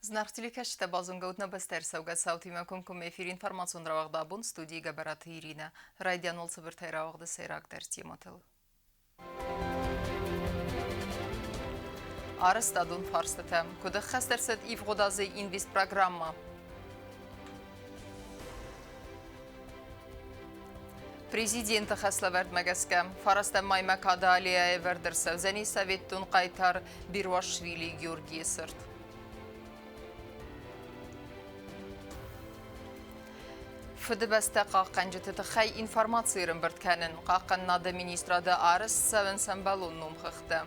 Знахтиликашта базунгаутна бестерсавга саутима конкум эфир информацион равагдабун студии габараты Ирина. Радиан олсы бір тайравагды сайрак дәртиематыл. Арыстадун фарстатам. Куды хастерсет ивгодазы инвест программа. Президенті хаславерд мәгәскәм. Фараста маймакада алия эвердерсев. Зәни советтун қайтар Бирвашвили Георгий сырт. Фыдыбәсті қаққан жетіті қай информацияларын бірткәнін қаққан нады министрады арыс сәвін сәмбалуын номқықты.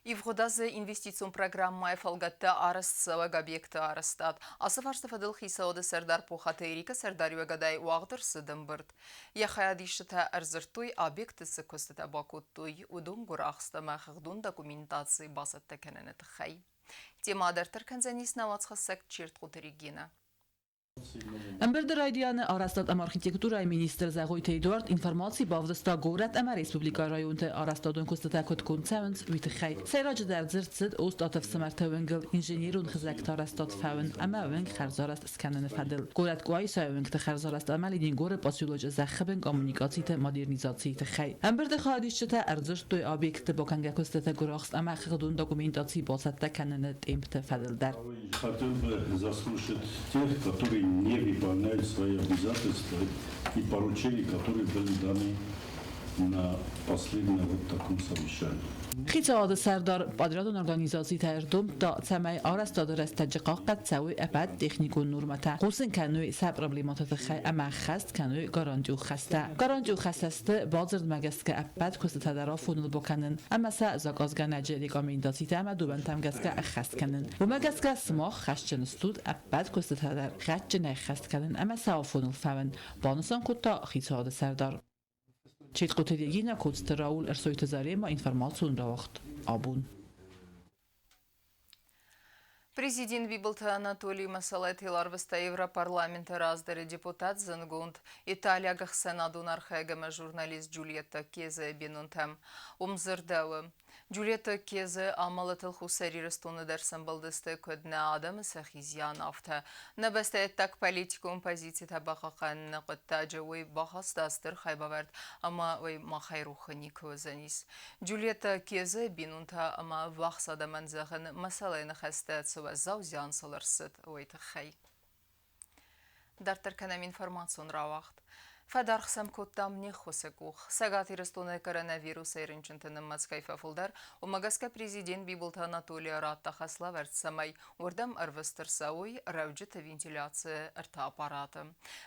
Ивгодазы инвестицион программа эфалгатты арыс сәвәг объекты арыстад. Асы фарсты фадыл хисауды сәрдар пухаты эрика сәрдарюа гадай уағдыр сыдым бірд. Яхаядишыта әрзіртуй объектысы көстіті бакуттуй удун ғұрақсты мәқығдун документации басытты кәніні тұқай. Тема адартыр кәнзәнес навацқысық черт құтыригена. Ամբերդը ռայդյանը Արաստատ ամ արխիտեկտուրայի մինիստրը Զաղոյ Թեյդուարդ ինվորմացի բավդստա գորատ ամա Ռեսպուբլիկա ռայոնը Արաստատոն կոստատակոտ կոնցավնց վիթխայ Սայրաջ դարձրծդ օստ ատավ սմարտավնգլ ինժեներուն խզակտ Արաստատ ֆավն ամավնգ խարզարաստ սկաննը ֆադել գորատ գոյ սայվնգ տխարզարաստ ամալիդին գորը պասյուլոջ զախբն կոմունիկացիա մոդեռնիզացիա տխայ Ամբերդը խադիշտա արզշտոյ օբյեկտը բոկանգա կոստատա գորախս ամա խղդուն դոկումենտացի բոսատա կաննը տեմպտը ֆադելդար Хотел бы заслушать тех, которые не выполняют свои обязательства и поручения, которые были даны на последнем вот таком совещании. خیتاد سردار پادرادون ارگانیزاسی تردم تا سمای آرستاد رستجقاق قد سوی ابد تکنیکون نورمتا خوسن کنوی سب پروبلمات تخی اما خست کنوی گارانجو خست بازرد مگست که ابد کست تدرا فونل بکنن اما سا زاگازگا نجری گامینداسی تا اما دوبن تمگست که خست کنن و مگست که سماخ خشچن استود ابد کست تدر خشچن خست کنن اما سا فونل فون بانسان کتا خیتاد سردار چیت قطعی نکوست راول ارسویت زاری ما інформацию راوخت آبون. Президент Виболта Анатолий Масалетилар веста Европарламента раздары депутат Зангунд Италия Гахсенадун архегама журналист Джульетта Кезе бенунтам умзырдауы. Джульетта Кезе амалатыл хусари растуны дәрсен балдысты көдіне адамы сахизиян афта. Набаста так политикум позиции табақақанны қытта жауы бахастастыр хайбаверд, ама вай махайрухы не көзанис. Джульетта Кезе бенунта ама вақсада манзағын масалайны хастат Зау зян саларсыт ойты Дартар канам информацион равахт. Фадар хсам коттам не хосекух. Сагат ирастуны коронавирус айрынчынтыным мацкайфа фулдар, умагаска президент Биболта Анатолия Ратта хасла вертсамай, урдам арвыстырсауй рауджыта вентиляция арта аппараты.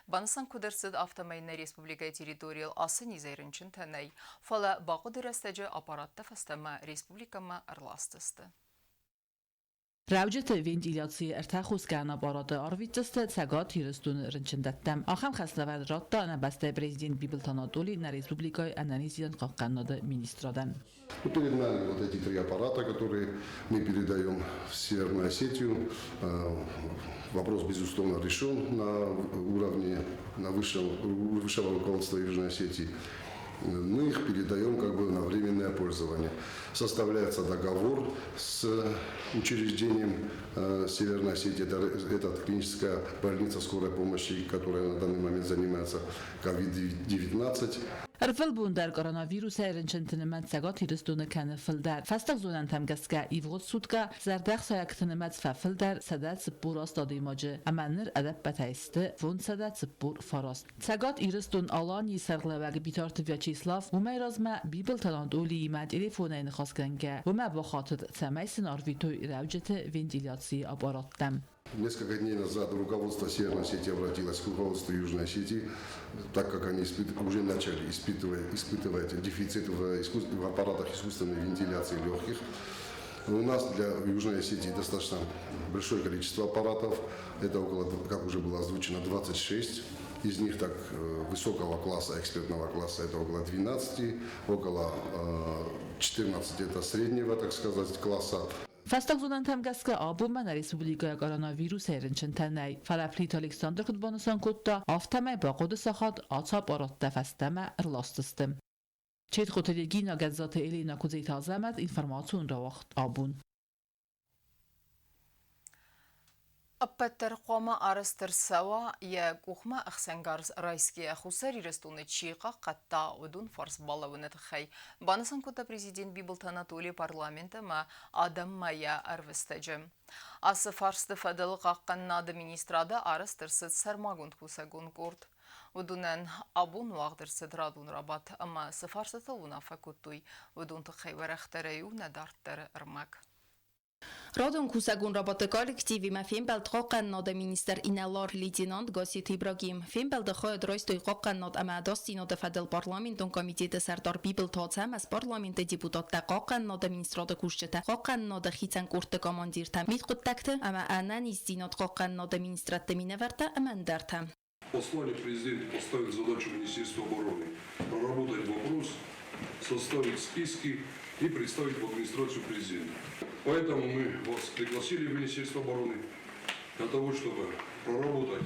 Бансан кудырсыд автомайна республика территориал асы низайрынчынтынай. Фала бақуды растаджы аппаратта фастама республикама арластысты. راوجت وینتیلیاسی ارتخوز کنا بارات آرویتست سگات هیرستون رنچندتم آخام خسته ورد راتا نبسته президент Биболта Анатолий на республикой Ананизиан Кавканнада министраден. Перед нами вот эти три аппарата, которые мы передаем в Северную Осетию. Вопрос, безусловно, решен на уровне высшего руководства Южной Осетии. Мы их передаем как бы на временное пользование. Составляется договор с учреждением Северной Осетии. Это клиническая больница скорой помощи, которая на данный момент занимается COVID-19. ارفل بوندر کوروناویروس رنچنتنمت سگات هیرستون کنه فلدر فستق زونن تمگسکه ایوغد سودکه زردخ سایکتنمت فلدر سدد سپور استادی ماجه امنر ادب بتایسته فون سدد سپور فراست سگات هیرستون آلانی سرغلوگ بیتارت ویاچیسلاف و میرازمه Биболта Анатолий ما تلفونین خاص کنگه و ما با خاطر سمیسن آرویتوی روجت вентиляции аппараттам. Несколько дней назад руководство Северной Осетии обратилось к руководству Южной Осетии, так как они уже начали испытывать дефицит в аппаратах искусственной вентиляции легких. У нас для Южной Осетии достаточно большое количество аппаратов. Это около, как уже было озвучено, 26. Из них так высокого класса, экспертного класса, это около 12, около 14 это среднего, так сказать, класса. Festag zundan temgeske abun men Respublikaya koronavirüs erinçinteney. Falafrit Alexander kutbanusan kutta aftemey baqodu saxat atsap aratta festeme erlastistim. Çet xoteligina gezzate Elina Kuzey tazemet informasyon rawaxt abun. Аппеттер қома арыстыр сава, я кухма ахсенгарс райские хусари рестуны чиқа қатта удун фарс балавыны тхай. Банасан кота президент Бибылт Анатолий парламенті ма адам мая арвестеджем. Асы фарсты фадылы қаққан нады министрада арыстырсыд сармагунд хусагун корд. Удунен абун вағдырсыд радун рабат, ама сыфарсыты луна факуттуй. Удун тхай варахтараю надарттары ырмак. Радон кусагун работы коллективи ма фембелд қоқан нода министр инеллар лейтенант Гасит Ибрагим. Фембелді қойд ройстой қоқан нод ама дости нода фадыл парламентун комитеті сардар библ тоцам аз парламенті депутатта қоқан нода министрада кушчета. Қоқан нода хитан курты командирта. Мит құттакты ама анан изди нод қоқан нода министратты миневерта амандарта. Послание президента поставил задачу Министерству обороны проработать вопрос, составить списки и представить в администрацию президента. Поэтому мы вас пригласили в Министерство обороны для того, чтобы проработать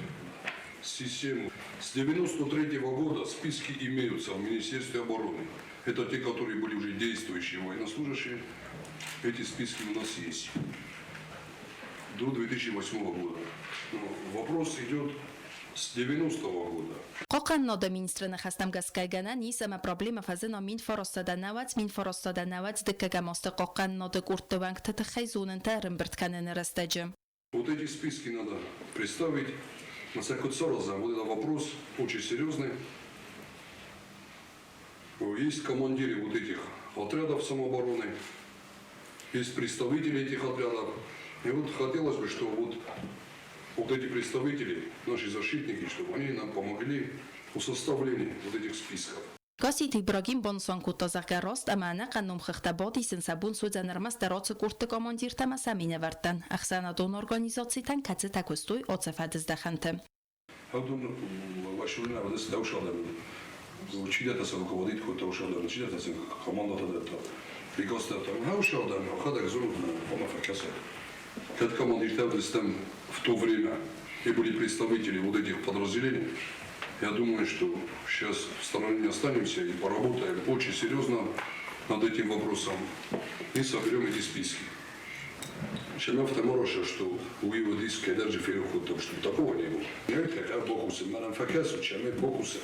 систему. С 1993 года списки имеются в Министерстве обороны. Это те, которые были уже действующие военнослужащие. Эти списки у нас есть до 2008 года. Но вопрос идет с 90-го года. Қоқан нода министрі хастам гаскайгана низ ама проблема фазына мин форостада навац декага мосты қоқан нода куртты вангты тахайзунын тәрім біртканын растаджи. Вот эти списки надо представить. На всякий раз вот этот вопрос очень серьезный. Есть командиры вот этих отрядов самообороны, есть представители этих отрядов. И вот хотелось бы, чтобы вот эти представители, наши защитники, чтобы они нам помогли в составлении вот этих списков. Гасит Ибрагим бонсон кутазага рост ама ана қанум хыхтабоди сабун судзанармас дароцы курты командиртама самине вартан. Ахсана дон организацийтан кацы такустой оцефадыздаханты. Хавдун вашурна вадес даушадан. Учидата са руководит който ушадан, учидата са командата дата. Прикостата. Хаушадан, хадак зурут на помафакаса. Как командиртав там в то время и были представители вот этих подразделений, я думаю, что сейчас в стороне не останемся и поработаем очень серьезно над этим вопросом и соберем эти списки. Чем автомороша, что у его диска даже переход, потому что такого не было. Я бокусы, манам факасу, чем я бокусы.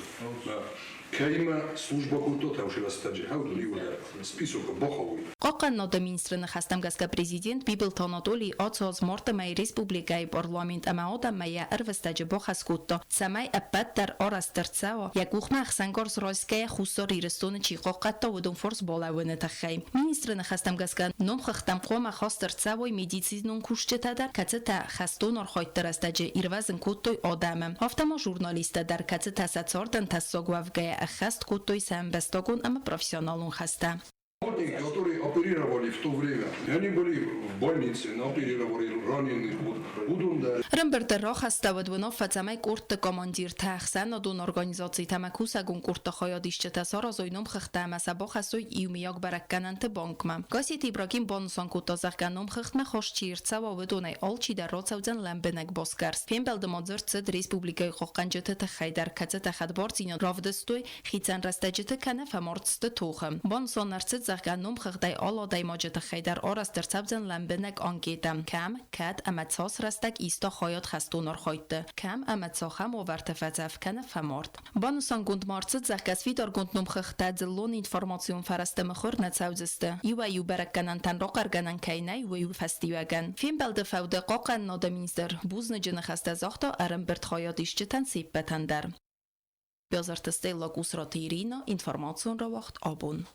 Кайма служба культура уже растаджи, хауду ливода список боховый. Қоқан нода министрі хастам гаска президент Бибылт Анатолий отсоз морта май республикай парламент ама одам мая арвестаджи бохас кутто. Самай апаттар орастыр цао, як ухма ахсангорс ройская хусори рестуны чи қоқатта удун форс болавыны тахай. Министрі хастам гаска ном хахтам қома хастыр цао медицинун кушчетадар, кацета хастун орхойттыр астаджи ирвазын куттой одамым. Автомо журналистадар кацета сацордан тассогвавгая хаст куттой сам bestогун ама профессионалун хаста. Которые оперировали в то время, они были в больнице, оперировали раненых, удунда. Рымбердер рохаста вдвунов фацамай куртты командир тахсан одун организации тамакусагун куртты хоядишчета саразойном хахтама сабохасуй иумияк бараккананты банкма. Гасит Ибрагим бонсон кутазахганом хахтма хошчирца вдунай алчи дар роцавден лембенек боскарс. Фембелде модзерцед республикай хохканжете тахайдар кацета хадборцинон равдестой хицан растаджете канаф аморцте тухам. Бонсон нарцед زخگنم خدای آلا دای ماجد خیدر آرست در سبزن لنبنک آنگیدم کم کد امتساس رستک ایستا خایات خستونار خایده کم امتساخم و ورتفتف کنه فمارد بانوسان گوند مارцет زخگس ویدار گوند نم خداد زلون اینفورماسیون فرسته مخور نتسوزسته یو برکنن تن را قرگنن کینه یو فستیوگن فیلم بلده فوده قاقن ناده مینستر بوزن جن خسته زاختا ارم برد خایاتیش جتن سیب بتندر بیازرتسته لاگوس را تیرینا اینفورماسیون را وقت آبون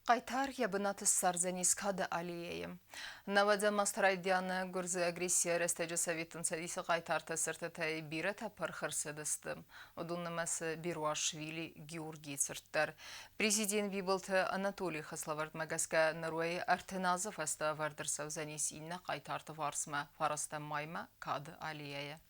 Қайтар ябынаты сарзанискады алиейім. Навадза мастырайдяны гүрзі агрессия рестеджі советін сәдесі қайтарты сіртітай бірі тәпір қырсыдысты. Удуннымасы Бируашвили Георгий сірттар. Президент Бибылты Анатолий Хаславард Магаска Наруай Артыназов аста вардырсау занесінні қайтарты варсма фараста майма кады алиейі.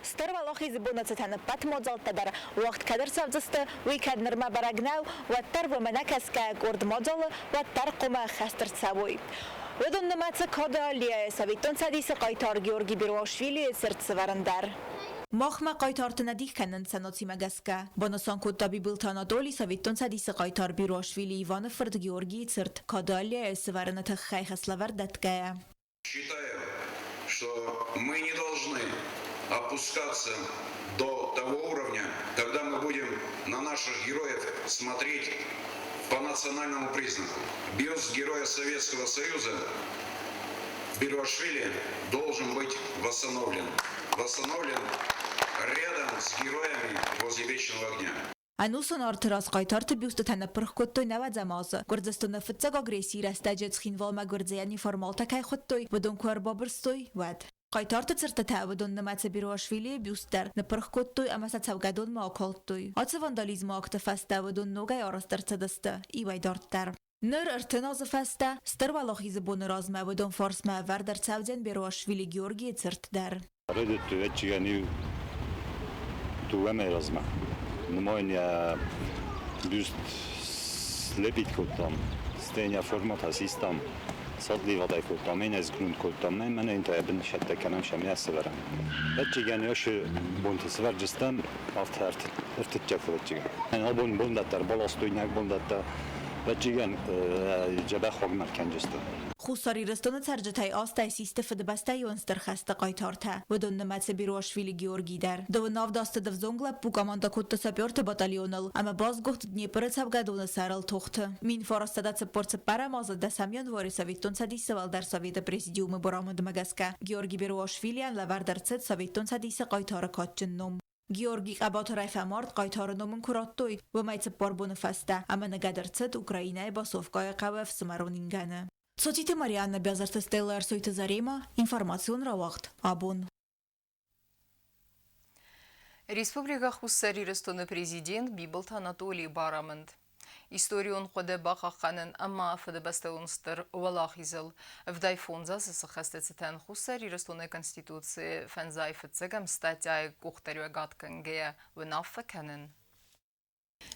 Стырвалохи зибунацетан патмодзалтадар вақт кадр савзысты уикад нырма барагнау ваттар выманакаска горд модзалы ваттар қома хастыр савой. Ведун нымацы кода алия савитон садисы қайтар Георгий Беруашвили сыртсыварындар. Махма қайтартына дихканын саноци магаска. Боносан кутаби Билтана доли савитон садисы қайтар Беруашвили Ивановфорд Георгий цырт кода алия сыварыната хайхаславар даткая. Считаю, что мы не должны опускаться до того уровня, когда мы будем на наших героев смотреть по национальному признаку. Бюст Героя Советского Союза Беруашвили должен быть восстановлен. Восстановлен рядом с героями возле Вечного огня. Анусон артырас қайтарты бюсты тәні пұрқ навад замазы. Гүрдістуны фытцаг агрессии растаджет схинвалма гүрдзияни формалта кай құттой, бұдын көр бабырстой, вад. Қайтарты цырты тәуідін нымацы Беруашвили бюстер, ніпырқ көттой, амаса цавгадон маақалттой. Аты вандализм акты фастауыдын ногай арастыр цыдысты, ивайдартар. Ныр ыртын азы фаста, стырвалақ изі бұны размауыдын фарсма вардар цавден Беруашвили Георгий цыртдар. Редетті вечігені тугаме разма. Нмоня бюст слепит коттам, стеня формата систем. صدلي وضعي كلهم من أزغون كلهم من أنت ابن شتى كلام شميع سفرة. بتجيني وش بنت سفر جستم أفترت أفتجفوا بتجين. أنا أبون بندتر بالاستوينك بندتر بتجين جبه خواج مركن جستم. خوساری رستون ترجتای آستای سیستفاده بستای ونستر خسته قایتارته و دون نمت بیرواشویلی گیورگی در دو ناو داست دفزونگلا بوگاماندا کت سپیورت باتالیونل اما باز گفت دنیپر تبگدون سرال توخته مین فارستاد سپورت پرماز دسامیان واری سویتون سدیس سوال در سویت پرزیدیوم برامد مگسکه گیورگی بیرواشویلی ان لور در صد سویتون سدیس قایتار کاتجنم گیورگی قبات رایف مارد قایتار نومن کراتوی و مایت باربون فسته اما نگدر صد اوکراینای با صفقای قوف سمرونینگانه Соците Марианна Бязарта Стелла Арсойта Зарема, информацион равахт, абон. Республика Хуссари Рестоны президент Бибылт Анатолий Барамынд. Историон ходе бақақанын амма фадабастаунстыр валахизыл. Вдай фонза сысықастецетен Хуссари Рестоны Конституции фензай фыцыгам статья кухтарю агатканге внаффа кәнін.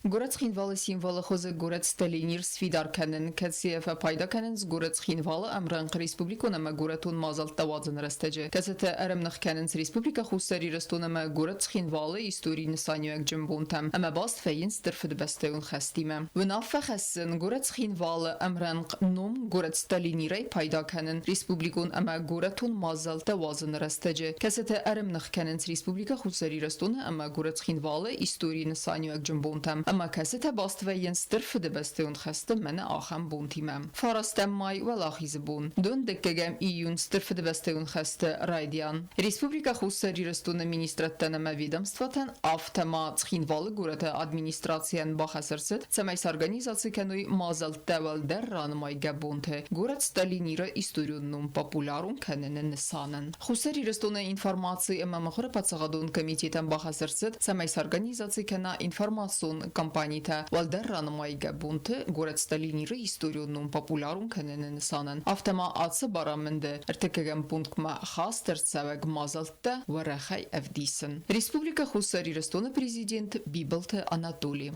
Գորած խինվալը սիմվոլը խոզը գորած ստելինիր սվիդար կենեն, կեցիև պայդա կենեն զգորած խինվալը ամրանք ռիսպուբլիկոն ամը գորատուն մազալ տավածն ռստեջը։ Կեցեթե արմնխ կենենց ռիսպուբլիկա խուսերի ռստուն ամը գորած խինվալը իստորի նսանյու եք ջմբունտամ, ամը բաստ վեին ստրվդ բստեուն խստիմը։ Վնավը խեսն գորած խինվալը ամրանք նոմ գորած ստելինիրայ պայդա կենեն ռիսպուբլիկոն ամը գորատուն մազալ տավածն ռստեջը։ Կեցեթե արմնխ կենենց ռիսպուբլիկա խուսերի ռստուն ամը գորած խինվալը իստորի նսանյու եք ջմբունտամ اما کسی تباست و ین استرف دبسته اون خسته من آخم بونتیمم فارستم مای و لاخیز بون دون دکگم ایون استرف دبسته اون خسته رایدیان ریسپوبلیکا خوستری رستون مینیستراتن مویدمستواتن آفتما تخینوال گورت ادمینیستراسیان با خسرست سمیس ارگانیزاسی کنوی مازل تول در رانمای گبونته گورت ستالینی را ایستوریون نوم پاپولارون کنن نسانن خوستری رستون اینفرماسی اما مخور پاتساقادون کمیتیتن با خسرست سمیس ارگانیزاسی کنا اینفرماسون компаниите Валдерран майга бунте город Сталинира историоннун популярун кененен санан автома атсы барамынды эртекеген пунктма хастер савег мазалтта варахай эвдисен Республика Хуссари Рестоны президент Бибылты Анатолий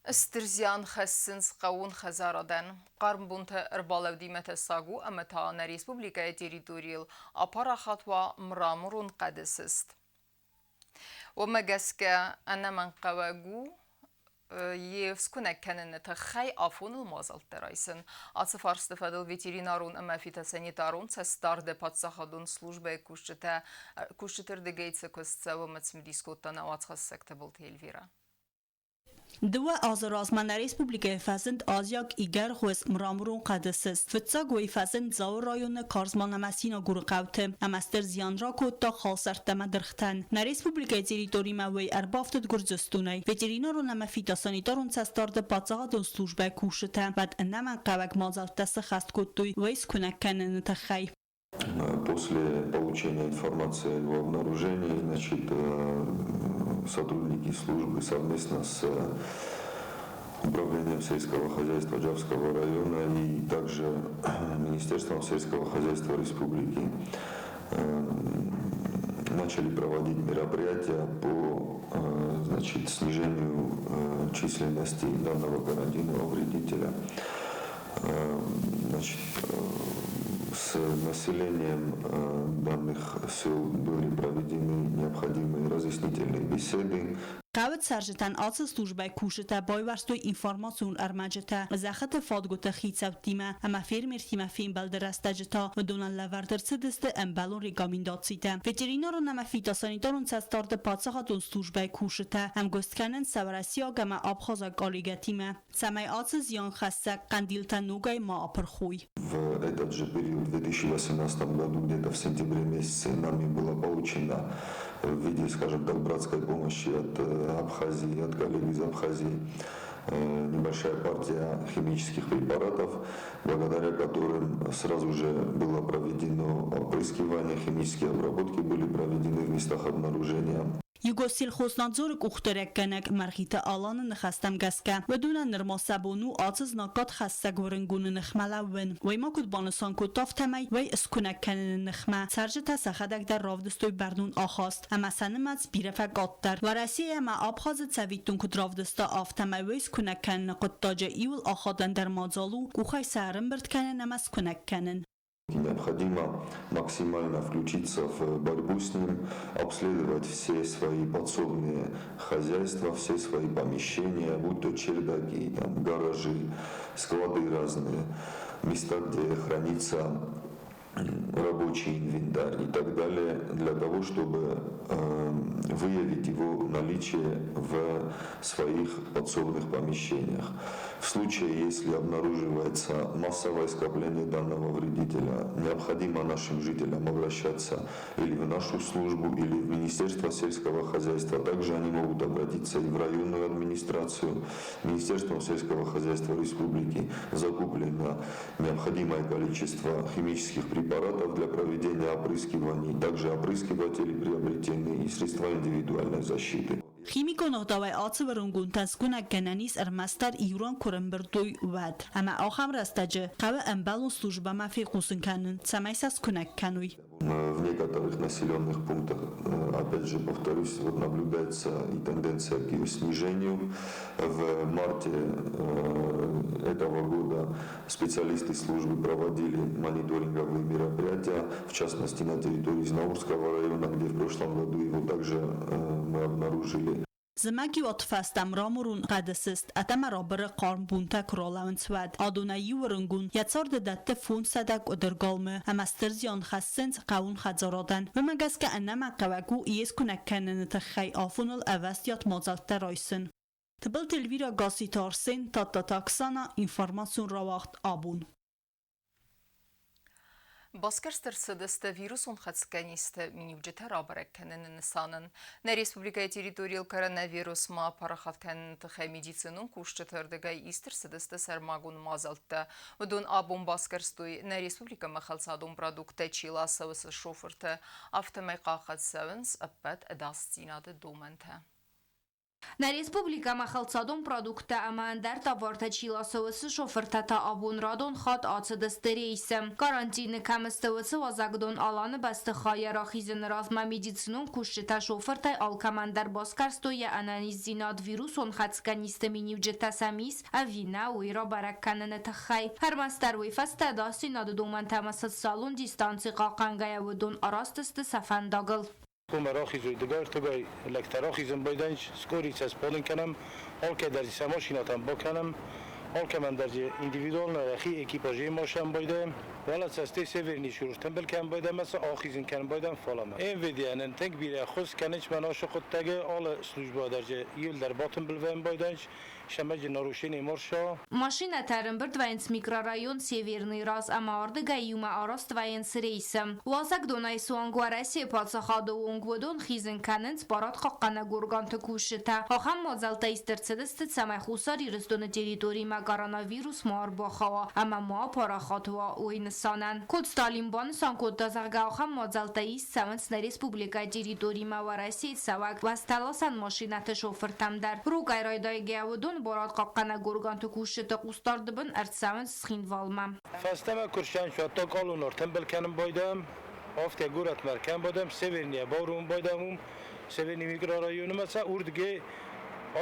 استرزیان خسنس قون خزاردن قرم بونت اربال ودیمت ساگو امتا نا ریسپوبلیکای تریتوریل اپارا خطوه مرامرون قدس است. و مگسکه انا من قواگو یفسکونه کنن تخی آفون المازل ترایسن. آصفار استفاده ویترینارون اما فیتا سانیتارون سستار دپات سخادون سلوجبه کشتر دگیت سکست و متسمدیسکوتان آوات خسکت بلت هیلویرا. دو آزرازمان ریسپوبلیک فزند آزیاک ایگر خوز مرامرون قدسست فتسا گوی فزند زاور رایون کارزمان مسینا گور قوته امستر زیان را کود تا خالسرت مدرختن نریسپوبلیک تریتوری موی اربافتد گرزستونه ویترینا رو نمفیتا سانیتارون سستارد پاتزاها دون سلوجبه کوشته بعد انمان قوک مازال تست خست کودوی ویس کنک کنن تخی После получения информации о обнаружении, значит, сотрудники службы совместно с Управлением сельского хозяйства Джавского района и также Министерством сельского хозяйства Республики начали проводить мероприятия по снижению численности данного карантинного вредителя. С населением данных сел были проведены необходимые разъяснительные беседы. قاوت سرجتن آت سلوجبای کوشته بای ورستوی اینفورماسیون ارمجته زخت فادگوت خیتسو تیمه اما فیرمیر تیمه فیم بلدرسته جتا و دونن لوردر سدسته امبلون ریگامین دادسیته ویترینارو نما فیتا سانیتارون سستارد پادساخاتون سلوجبای کوشته هم گستکنن سورسیا گما آبخازا گالیگه تیمه سمای آت زیان خسته قندیلتا نوگای ما آپرخوی. В этот же период, в 2018 году, где-то в сентябре месяце, нами была получена в виде, скажем так, братской помощи от Абхазии, от коллег из Абхазии, небольшая партия химических препаратов, благодаря которым сразу же было проведено опрыскивание, химические обработки были проведены в местах обнаружения. یوگوسیل خوزنادزورک اخترک کنک مرخیت آلان نخستم گسکه و دون نرما سبونو آتز ناکات خسته گورنگون نخمه لون وی ما کد بانسان کد تافتمی وی اسکنک کنن نخمه سرجت سخدک در راودستوی بردون آخواست اما سنمت بیرفک آتتر و رسی اما آبخازت سویتون کد راودستا آفتمی وی اسکنک کنن قد تاجه ایول آخادن در مازالو گوخای سرم برد کنن اما اسکنک کنن. Необходимо максимально включиться в борьбу с ним, обследовать все свои подсобные хозяйства, все свои помещения, будь то чердаки, гаражи, склады разные, места, где хранится рабочий инвентарь и так далее, для того, чтобы выявить его наличие в своих подсобных помещениях. В случае, если обнаруживается массовое скопление данного вредителя, необходимо нашим жителям обращаться или в нашу службу, или в Министерство сельского хозяйства. Также они могут обратиться и в районную администрацию. Министерством сельского хозяйства республики закуплено необходимое количество химических препаратов для проведения опрыскиваний. Также опрыскиватели приобретены и средства индивидуальной защиты. خیمیکو نقطه آت ورنگون تسکونک گنانیس ارمستر ایران کرن بردوی ود اما آخم رستجه قوه امبالون سلوجبا ما فی قوسن کنن سمایساس کنک کنوی. В некоторых населенных пунктах, опять же, повторюсь, вот наблюдается и тенденция к ее снижению. В марте этого года специалисты службы проводили мониторинговые мероприятия, в частности на территории Знаурского района, где в прошлом году его также мы обнаружили. زمکی وات فستم رامورون قدسست اتم رابر قارم بونتا کرالاون سواد آدونه یورنگون یتسار ددت فون صدق ادرگالمه هم استرزیان خسنس قاون خزارادن و مگس که انما قوگو ایس کنک کنن تخی آفون الاوستیات مازالت رایسن تبل تلویرا گاسی تارسن تا تاکسانا اینفرماسیون را وقت آبون Баскерстер сыдысты вирус онхатсканисты минивджета рабареккенен нысанын. На республика территориал коронавирус ма парахавкенен тыхай медицинун кушчатырдыгай истер сыдысты сармагун мазалтты. Удун абун баскерстуй на республика махалсадун продукты чила савысы шофырты автомайқақат савынс аппат адастинады доменты. На республика махалцадон продукта амандар таварта чиласовысы шофыртата абун радон хат ацыдысты рейсі. Карантины кәмістовысы вазагдон аланы басты хая рахизын разма медицинун кушчыта шофыртай алкамандар баскарстоя ананиз зинад вирус он хацканисты минивджета самис авина уйра бараккананы тахай. Хармастар уйфаста дасти нады доман тамасад салон дистанци қақангая вудон арастысты сафандагыл. کوم راخیزوی دگار تگای لکتراخیزم بایدنش سکوری چسبالن کنم حال که در سماشیناتم بکنم حال که من در اندیویدوال نرخی اکیپاژی ماشم بایدم ولی سسته سویرنی شروعتم بلکن بایدم مثل آخیزن کنم بایدم فالم این ویدیانن تنگ بیره خوز کنش من آشو خود تگه آل سلوجبا درجه یل در باتم بلویم بایدنش شمج نروشین مرشا ماشина Теренберт вайнс микрорайон Северный раз амарды гаюма араст вайнс рейсом. Лазак донай суангуараси пацахады онгводон хизен каненс барат хаққана гурганты кушита. Хахам мазалта истерцедесты самай хусари рыздоны территории ма коронавирус мар бахава. Ама ма парахатва уйнсанан. Код Сталинбан сан код дазарга хахам мазалта ист саманс на республика территории ма вараси савак. Васталасан машинаты шофыртамдар. Ругай райдай гяводон برات قاقنا گورگان تو کوشت قوستارد بن ارتسامن سخین والمام. فاستما کرشان شو تا قالو نرتم بلکنم بایدم Hafta gurat merkem badem severniye barum badamum severni mikrorayonu mesela urdige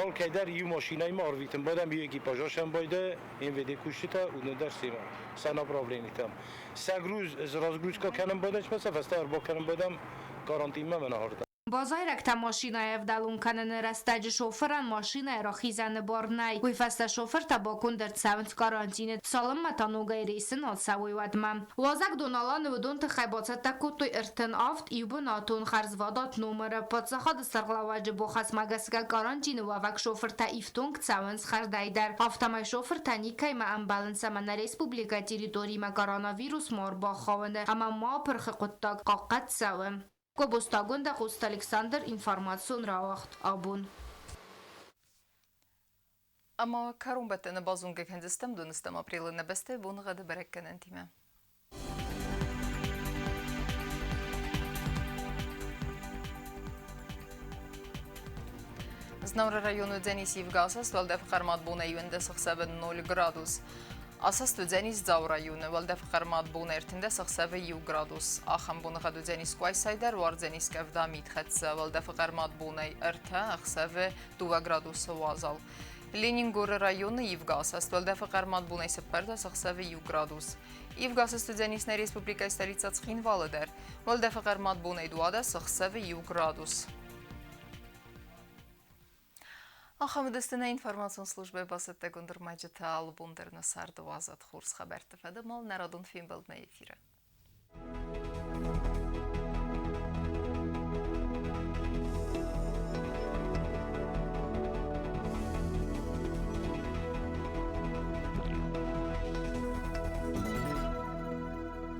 al keder yu maşinayı mı arvitim badem bir ekipajşam bayda invede kuşita onu dersima sana problemi tam sagruz zrazgruz ka kanım badem mesela festar bakarım badem garantima men harda Базайрак та машина евдалун канен растаج шоферан машина را خیزن بارنای وی فست شوفر تا باکون در سوینت کارانتینه سالم متانوگای ریسن آل سوی ودمم وازک دونالان و دون تخیباتت تا کتوی ارتن آفت ایوب ناتون خرزوادات نومره پادسخاد سرغلواج بو خسمگسگا کارانتینه و وک شوفر تا ایفتونگ سوینس خردای در آفتمای شوفر تا نیکای ما امبالنس من ریسپوبلیکا تیریتوری ما کاراناویروس مار با خوانده اما ما پرخ قطاق قاقت سویم Կոբոստագոնդը Խոստ Ալեքսանդր ինֆորմացիոն ռաղախտ աբուն Ama karun betene bazunga kendistem dönüstem aprilin beste bunu gıdı berekkenen time. Znavra rayonu Denis Yevgasas valde fqarmat buna yönde 0 gradus. Asas Denis Zav rayonu valde fqarmat buna ertinde 0 gradus. Axam bunu gıdı Denis Quaysayder var Denis kevda mitxetsa valde fqarmat buna erta 2 gradus vazal. Leningur rayonu Yevgasas valde fqarmat buna seperda 0 gradus. Yevgasas Denis na Respublika stolica Tskhinvalider valde fqarmat buna 2 gradus. Ахамедестина информацион службе басетте гундер маҷета албундер на сарду азад хурс хабар тафада мол нарадун фим билд на эфира.